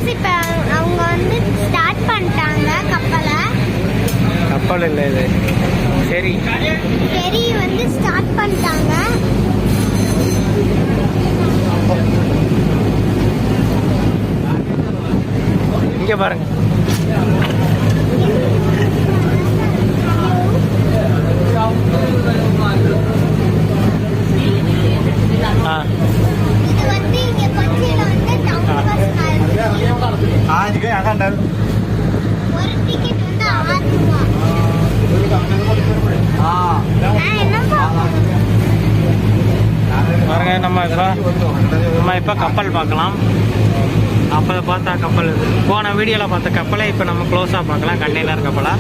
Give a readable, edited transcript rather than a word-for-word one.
Friends இப்போ அவங்க வந்து ஸ்டார்ட் பண்ணிட்டாங்க கப்பல் இல்லை இது சரி வந்து ஸ்டார்ட் பண்ணிட்டாங்க. இங்கே பாருங்க. இது வந்து இங்க கொச்சியில வந்து டவுன் பஸ் ஒரு டிக்கெட் வந்து 6 ரூபாய். பாருங்க நம்ம இப்போ கப்பல் பார்க்கலாம். அப்போ பார்த்தா கப்பல் போன வீடியோவில் பார்த்த கப்பலை இப்போ நம்ம க்ளோஸாக பார்க்கலாம். கண்டெய்னர் கப்பலா